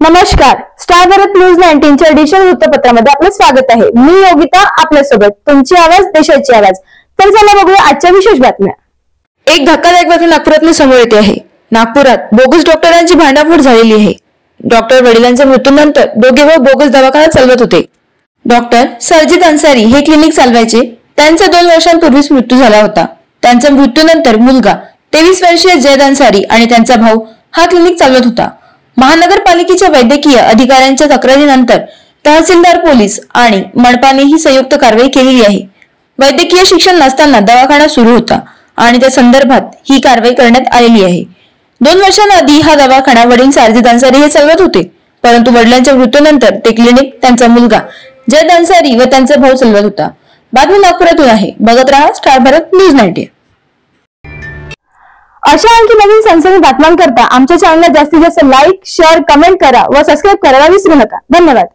नमस्कार, star Bharat news 19च्या addition वृत्तपत्रामध्ये आपलं स्वागत आहे। मी योगिता आपल्यासोबत, तुमची आवाज देशाची आवाज। तर चला बघूया आजच्या विशेष बातम्या। एक धक्कादायक बातमी नागपुरातून समोर येते आहे। नागपुरात बोगस डॉक्टरांची भांडाफोड झालेली आहे। डॉक्टर वडिलांच्या मृत्यूनंतर दोघे भाऊ बोगस दवाखाना चालवत होते। डॉक्टर सर्जित अन्सारी हे क्लिनिक चालवायचे। त्यांचा 2 वर्षांपूर्वीच मृत्यू झाला होता। त्यांच्या मृत्यूनंतर मुलगा 23 वर्षीय जयद अन्सारी आणि त्यांचा भाऊ हा क्लिनिक चालवत होता। महानगरपालिकेच्या वैद्यकीय अधिकाऱ्यांच्या तक्रारीनंतर तहसीलदार, पोलीस आणि मनपाने ही संयुक्त कारवाई केलेली आहे। वैद्यकीय शिक्षण नसताना दवाखाना सुरू होता आणि त्या संदर्भात ही कारवाई करण्यात आलेली आहे। 2 वर्षांआधी हा दवाखाना वडील सर्जित अन्सारी हे चालवत होते, परंतु वडिलांच्या मृत्यूनंतर ते क्लिनिक त्यांचा मुलगा जयद अन्सारी व त्यांचा भाऊ चालवत होता। बातमी नागपुरातून आहे। बघत रहा स्टार भारत न्यूज 19। अशा आणखी नवीन सनसनी बातम्यांकरता आमच्या चॅनलला जास्तीत जास्त लाईक, शेअर, कमेंट करा व सबस्क्राईब करायला विसरू नका। धन्यवाद।